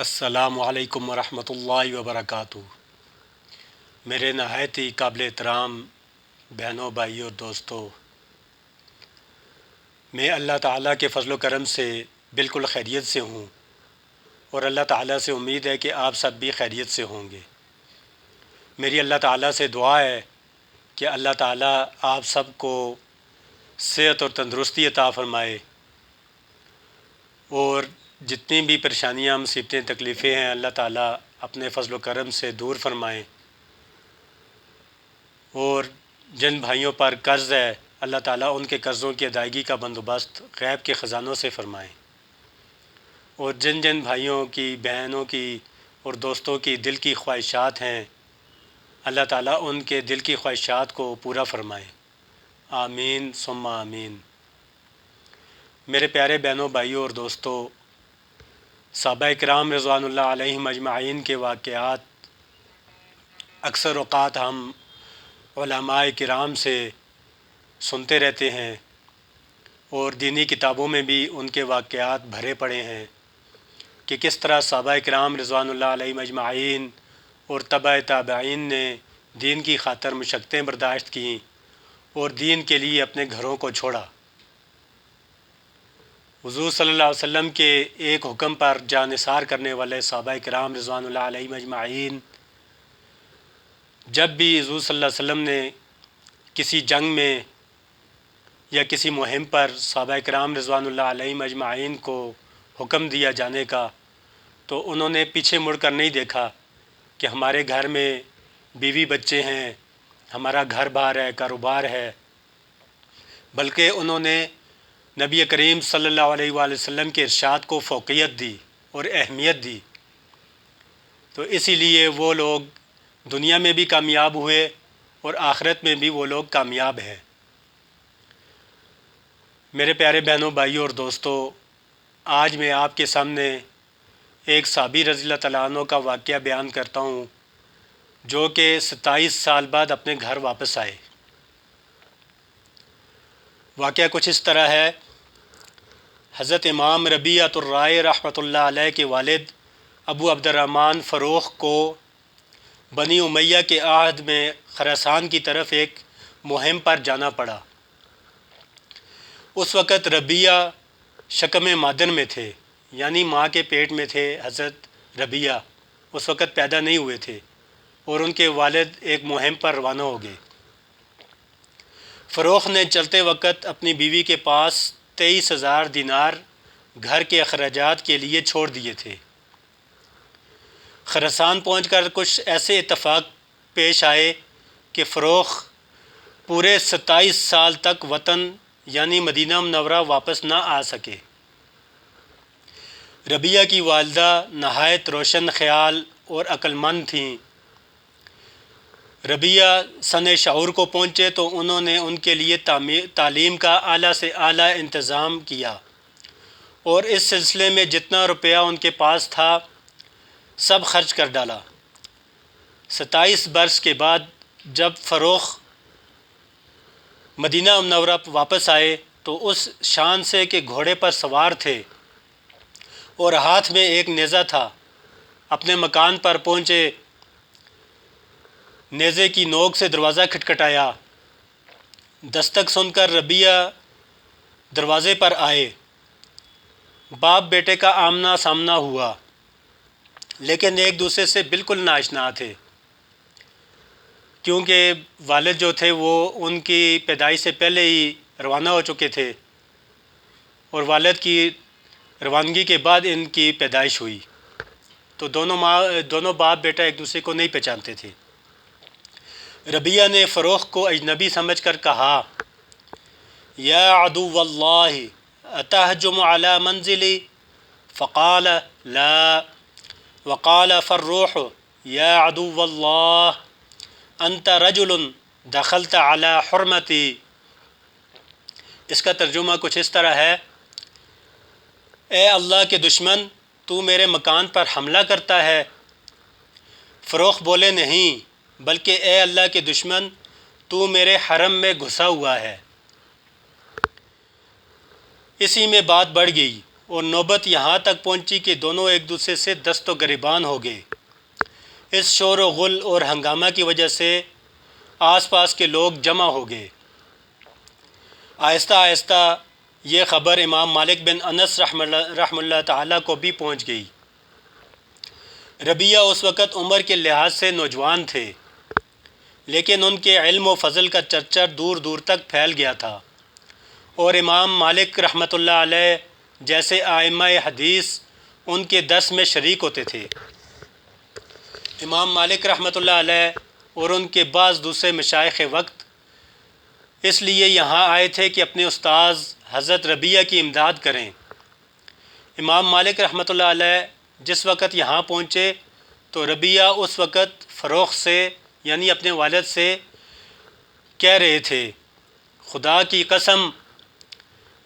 السلام علیکم ورحمۃ اللہ وبرکاتہ۔ میرے نہایت ہی قابل احترام بہنوں، بھائیوں اور دوستوں، میں اللہ تعالیٰ کے فضل و کرم سے بالکل خیریت سے ہوں اور اللہ تعالیٰ سے امید ہے کہ آپ سب بھی خیریت سے ہوں گے۔ میری اللہ تعالیٰ سے دعا ہے کہ اللہ تعالیٰ آپ سب کو صحت اور تندرستی عطا فرمائے اور جتنی بھی پریشانیاں، مصیبتیں، تکلیفیں ہیں، اللہ تعالیٰ اپنے فضل و کرم سے دور فرمائیں، اور جن بھائیوں پر قرض ہے اللہ تعالیٰ ان کے قرضوں کی ادائیگی کا بندوبست غیب کے خزانوں سے فرمائیں، اور جن جن بھائیوں کی، بہنوں کی اور دوستوں کی دل کی خواہشات ہیں اللہ تعالیٰ ان کے دل کی خواہشات کو پورا فرمائیں، آمین ثم آمین۔ میرے پیارے بہنوں، بھائیوں اور دوستوں، صحابہ کرام رضوان اللہ علیہم اجمعین کے واقعات اکثر اوقات ہم علماء کرام سے سنتے رہتے ہیں اور دینی کتابوں میں بھی ان کے واقعات بھرے پڑے ہیں کہ کس طرح صحابہ کرام رضوان اللہ علیہم اجمعین اور تبع تابعین نے دین کی خاطر مشقتیں برداشت کیں اور دین کے لیے اپنے گھروں کو چھوڑا۔ حضور صلی اللہ علیہ وسلم کے ایک حکم پر جاں نثار کرنے والے صحابہ کرام رضوان اللہ علیہم اجمعین جب بھی حضور صلی اللہ علیہ وسلم نے کسی جنگ میں یا کسی مہم پر صحابہ کرام رضوان اللہ علیہم اجمعین کو حکم دیا جانے کا، تو انہوں نے پیچھے مڑ کر نہیں دیکھا کہ ہمارے گھر میں بیوی بچے ہیں، ہمارا گھر بار ہے، کاروبار ہے، بلکہ انہوں نے نبی کریم صلی اللہ علیہ وآلہ وسلم کے ارشاد کو فوقیت دی اور اہمیت دی۔ تو اسی لیے وہ لوگ دنیا میں بھی کامیاب ہوئے اور آخرت میں بھی وہ لوگ کامیاب ہیں۔ میرے پیارے بہنوں، بھائیوں اور دوستوں، آج میں آپ کے سامنے ایک صحابی رضی اللہ تعالیٰ عنہ کا واقعہ بیان کرتا ہوں جو کہ 27 سال بعد اپنے گھر واپس آئے۔ واقعہ کچھ اس طرح ہے۔ حضرت امام ربیعۃ الرائے رحمۃ اللہ علیہ کے والد ابو عبد الرحمن فروخ کو بنی امیہ کے عہد میں خراسان کی طرف ایک مہم پر جانا پڑا۔ اس وقت ربیعہ شکم مادن میں تھے، یعنی ماں کے پیٹ میں تھے۔ حضرت ربیعہ اس وقت پیدا نہیں ہوئے تھے اور ان کے والد ایک مہم پر روانہ ہو گئے۔ فروخ نے چلتے وقت اپنی بیوی کے پاس 23,000 دینار گھر کے اخراجات کے لیے چھوڑ دیے تھے۔ خراسان پہنچ کر کچھ ایسے اتفاق پیش آئے کہ فروخ پورے 27 سال تک وطن یعنی مدینہ منورہ واپس نہ آ سکے۔ ربیعہ کی والدہ نہایت روشن خیال اور عقل مند تھیں۔ ربیعہ سن شعور کو پہنچے تو انہوں نے ان کے لیے تعلیم کا اعلیٰ سے اعلیٰ انتظام کیا اور اس سلسلے میں جتنا روپیہ ان کے پاس تھا سب خرچ کر ڈالا۔ 27 برس کے بعد جب فروخ مدینہ منورہ واپس آئے تو اس شان سے کہ گھوڑے پر سوار تھے اور ہاتھ میں ایک نیزہ تھا۔ اپنے مکان پر پہنچے، نیزے کی نوک سے دروازہ کھٹکھٹایا۔ دستک سن کر ربیعہ دروازے پر آئے۔ باپ بیٹے کا آمنا سامنا ہوا، لیکن ایک دوسرے سے بالکل ناآشنا تھے، کیونکہ والد جو تھے وہ ان کی پیدائش سے پہلے ہی روانہ ہو چکے تھے اور والد کی روانگی کے بعد ان کی پیدائش ہوئی، تو دونوں باپ بیٹا ایک دوسرے کو نہیں پہچانتے تھے۔ ربیعہ نے فروخ کو اجنبی سمجھ کر کہا، یا عدو اللہ اتہجم علی منزلی؟ فقال لا، وقال فروخ یا عدو اللہ انت رجل دخلت علی حرمتی۔ اس کا ترجمہ کچھ اس طرح ہے، اے اللہ کے دشمن، تو میرے مکان پر حملہ کرتا ہے؟ فروخ بولے، نہیں، بلکہ اے اللہ کے دشمن، تو میرے حرم میں گھسا ہوا ہے۔ اسی میں بات بڑھ گئی اور نوبت یہاں تک پہنچی کہ دونوں ایک دوسرے سے دست و گریبان ہو گئے۔ اس شور و غل اور ہنگامہ کی وجہ سے آس پاس کے لوگ جمع ہو گئے۔ آہستہ آہستہ یہ خبر امام مالک بن انس رحم اللہ تعالیٰ کو بھی پہنچ گئی۔ ربیہ اس وقت عمر کے لحاظ سے نوجوان تھے، لیکن ان کے علم و فضل کا چرچا دور دور تک پھیل گیا تھا، اور امام مالک رحمۃ اللہ علیہ جیسے ائمہ حدیث ان کے درس میں شریک ہوتے تھے۔ امام مالک رحمۃ اللہ علیہ اور ان کے بعض دوسرے مشائخ وقت اس لیے یہاں آئے تھے کہ اپنے استاذ حضرت ربیہ کی امداد کریں۔ امام مالک رحمۃ اللہ علیہ جس وقت یہاں پہنچے تو ربیہ اس وقت فروخ سے یعنی اپنے والد سے کہہ رہے تھے، خدا کی قسم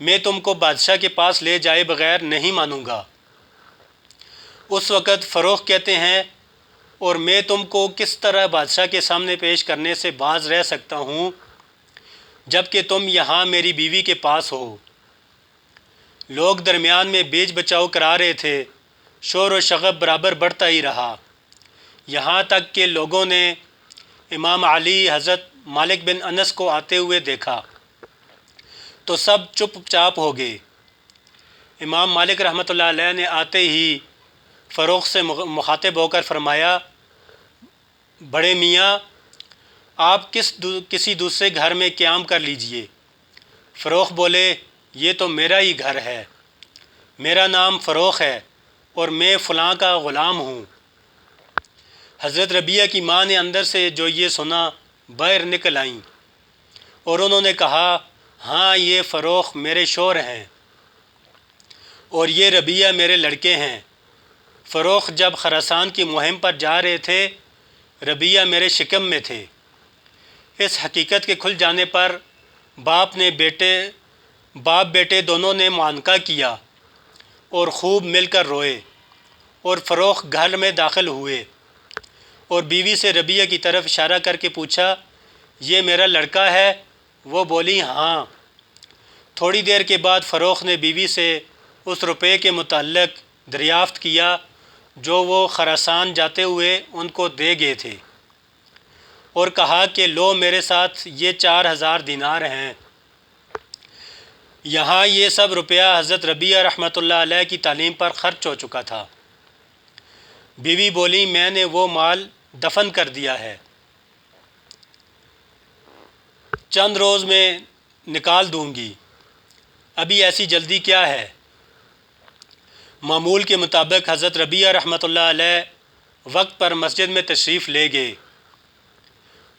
میں تم کو بادشاہ کے پاس لے جائے بغیر نہیں مانوں گا۔ اس وقت فروخ کہتے ہیں، اور میں تم کو کس طرح بادشاہ کے سامنے پیش کرنے سے باز رہ سکتا ہوں جب کہ تم یہاں میری بیوی کے پاس ہو۔ لوگ درمیان میں بیچ بچاؤ کرا رہے تھے، شور و شغب برابر بڑھتا ہی رہا، یہاں تک کہ لوگوں نے امام علی حضرت مالک بن انس کو آتے ہوئے دیکھا تو سب چپ چاپ ہو گئے۔ امام مالک رحمۃ اللہ علیہ نے آتے ہی فروخ سے مخاطب ہو کر فرمایا، بڑے میاں آپ کسی دوسرے گھر میں قیام کر لیجئے۔ فروخ بولے، یہ تو میرا ہی گھر ہے، میرا نام فروخ ہے اور میں فلاں کا غلام ہوں۔ حضرت ربیہ کی ماں نے اندر سے جو یہ سنا باہر نکل آئیں اور انہوں نے کہا، ہاں یہ فروخ میرے شوہر ہیں اور یہ ربیہ میرے لڑکے ہیں۔ فروخ جب خراسان کی مہم پر جا رہے تھے، ربیہ میرے شکم میں تھے۔ اس حقیقت کے کھل جانے پر باپ بیٹے دونوں نے معانقہ کیا اور خوب مل کر روئے، اور فروخ گھر میں داخل ہوئے اور بیوی سے ربیہ کی طرف اشارہ کر کے پوچھا، یہ میرا لڑکا ہے؟ وہ بولی، ہاں۔ تھوڑی دیر کے بعد فروخ نے بیوی سے اس روپے کے متعلق دریافت کیا جو وہ خراسان جاتے ہوئے ان کو دے گئے تھے، اور کہا کہ لو میرے ساتھ یہ 4000 دینار ہیں۔ یہاں یہ سب روپیہ حضرت ربیہ رحمۃ اللہ علیہ کی تعلیم پر خرچ ہو چکا تھا۔ بیوی بولی، میں نے وہ مال دفن کر دیا ہے، چند روز میں نکال دوں گی، ابھی ایسی جلدی کیا ہے؟ معمول کے مطابق حضرت ربیہ رحمۃ اللہ علیہ وقت پر مسجد میں تشریف لے گئے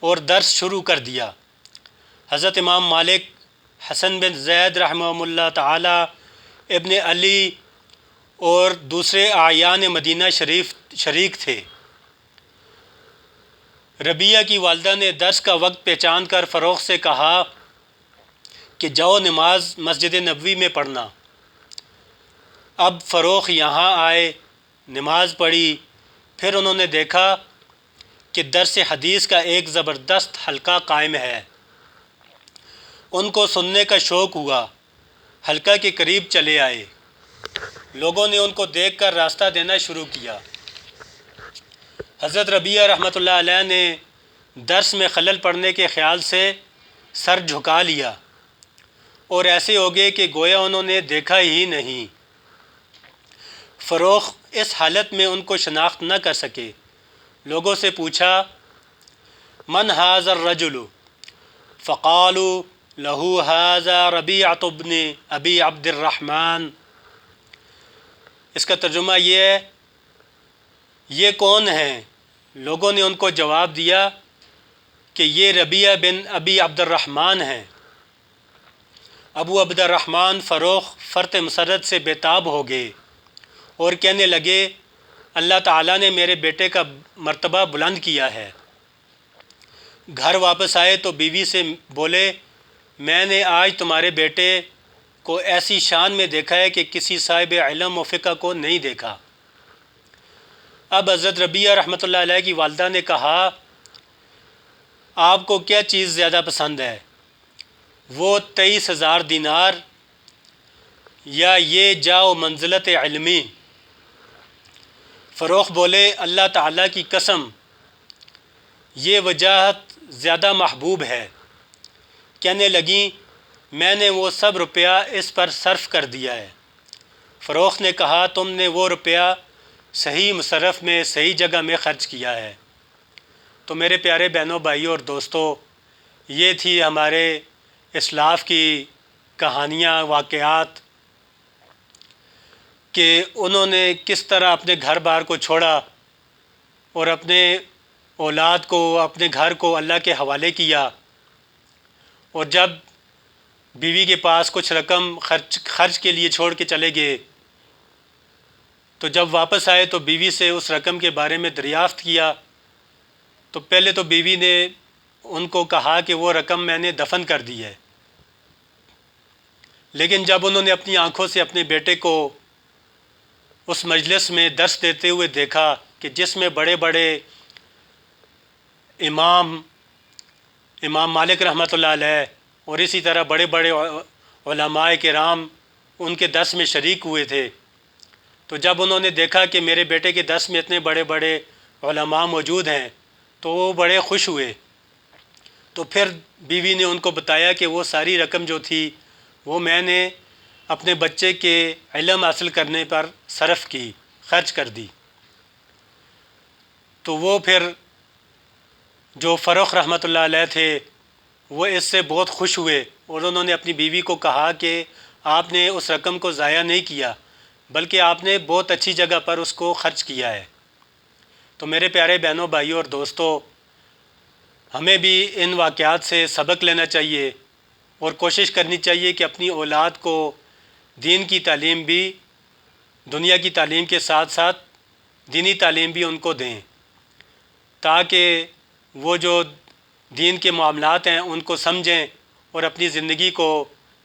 اور درس شروع کر دیا۔ حضرت امام مالک، حسن بن زید رحمہ اللہ تعالی، ابن علی اور دوسرے اعیان مدینہ شریک تھے۔ ربیہ کی والدہ نے درس کا وقت پہچان کر فروخ سے کہا کہ جاؤ نماز مسجد نبوی میں پڑھنا۔ اب فروخ یہاں آئے، نماز پڑھی، پھر انہوں نے دیکھا کہ درس حدیث کا ایک زبردست حلقہ قائم ہے۔ ان کو سننے کا شوق ہوا، حلقہ کے قریب چلے آئے۔ لوگوں نے ان کو دیکھ کر راستہ دینا شروع کیا۔ حضرت ربیہ رحمۃ اللہ علیہ نے درس میں خلل پڑنے کے خیال سے سر جھکا لیا اور ایسے ہو گئے کہ گویا انہوں نے دیکھا ہی نہیں۔ فروخ اس حالت میں ان کو شناخت نہ کر سکے۔ لوگوں سے پوچھا، من ھذا الرجل؟ فقالوا له ھذا ربیعۃ بن ابی عبد الرحمن۔ اس کا ترجمہ یہ ہے، یہ کون ہیں؟ لوگوں نے ان کو جواب دیا کہ یہ ربیعہ بن ابی عبد الرحمن ہیں۔ ابو عبد الرحمن فروخ فرط مسرت سے بےتاب ہو گئے اور کہنے لگے، اللہ تعالیٰ نے میرے بیٹے کا مرتبہ بلند کیا ہے۔ گھر واپس آئے تو بیوی سے بولے، میں نے آج تمہارے بیٹے کو ایسی شان میں دیکھا ہے کہ کسی صاحب علم و فقہ کو نہیں دیکھا۔ اب حضرت ربیہ رحمۃ اللہ علیہ کی والدہ نے کہا، آپ کو کیا چیز زیادہ پسند ہے؟ وہ 23,000 دینار یا یہ جاؤ منزلت علمی۔ فروخ بولے اللہ تعالیٰ کی قسم یہ وجاہت زیادہ محبوب ہے۔ کہنے لگیں میں نے وہ سب روپیہ اس پر صرف کر دیا ہے۔ فروخ نے کہا تم نے وہ روپیہ صحیح مصرف میں صحیح جگہ میں خرچ کیا ہے۔ تو میرے پیارے بہنوں بھائیوں اور دوستوں، یہ تھی ہمارے اسلاف کی کہانیاں، واقعات کہ انہوں نے کس طرح اپنے گھر بار کو چھوڑا اور اپنے اولاد کو، اپنے گھر کو اللہ کے حوالے کیا، اور جب بیوی کے پاس کچھ رقم خرچ کے لیے چھوڑ کے چلے گئے تو جب واپس آئے تو بیوی سے اس رقم کے بارے میں دریافت کیا تو پہلے تو بیوی نے ان کو کہا کہ وہ رقم میں نے دفن کر دی ہے، لیکن جب انہوں نے اپنی آنکھوں سے اپنے بیٹے کو اس مجلس میں درس دیتے ہوئے دیکھا کہ جس میں بڑے بڑے امام مالک رحمۃ اللہ علیہ اور اسی طرح بڑے بڑے علماء کرام ان کے درس میں شریک ہوئے تھے، تو جب انہوں نے دیکھا کہ میرے بیٹے کے درس میں اتنے بڑے بڑے علماء موجود ہیں تو وہ بڑے خوش ہوئے۔ تو پھر بیوی نے ان کو بتایا کہ وہ ساری رقم جو تھی وہ میں نے اپنے بچے کے علم حاصل کرنے پر صرف کی، خرچ کر دی۔ تو وہ پھر جو فروخ رحمۃ اللہ علیہ تھے وہ اس سے بہت خوش ہوئے اور انہوں نے اپنی بیوی کو کہا کہ آپ نے اس رقم کو ضائع نہیں کیا بلکہ آپ نے بہت اچھی جگہ پر اس کو خرچ کیا ہے۔ تو میرے پیارے بہنوں بھائیوں اور دوستوں، ہمیں بھی ان واقعات سے سبق لینا چاہیے اور کوشش کرنی چاہیے کہ اپنی اولاد کو دین کی تعلیم بھی، دنیا کی تعلیم کے ساتھ ساتھ دینی تعلیم بھی ان کو دیں، تاکہ وہ جو دین کے معاملات ہیں ان کو سمجھیں اور اپنی زندگی کو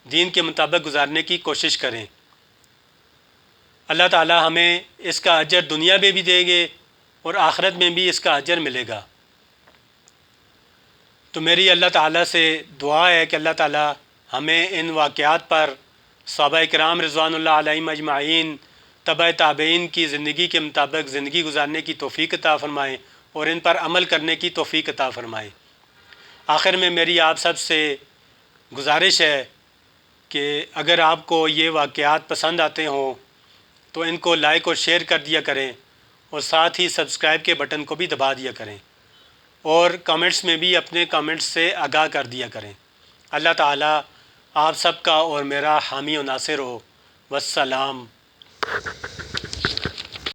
دین کے مطابق گزارنے کی کوشش کریں۔ اللہ تعالی ہمیں اس کا اجر دنیا میں بھی دیں گے اور آخرت میں بھی اس کا اجر ملے گا۔ تو میری اللہ تعالیٰ سے دعا ہے کہ اللہ تعالیٰ ہمیں ان واقعات پر صحابہ کرام رضوان اللہ علیہم اجمعین، تبع تابعین کی زندگی کے مطابق زندگی گزارنے کی توفیق عطا فرمائیں اور ان پر عمل کرنے کی توفیق عطا فرمائیں۔ آخر میں میری آپ سب سے گزارش ہے کہ اگر آپ کو یہ واقعات پسند آتے ہوں تو ان کو لائک اور شیئر کر دیا کریں اور ساتھ ہی سبسکرائب کے بٹن کو بھی دبا دیا کریں اور کامنٹس میں بھی اپنے کامنٹس سے آگاہ کر دیا کریں۔ اللہ تعالیٰ آپ سب کا اور میرا حامی و ناصر ہو۔ والسلام۔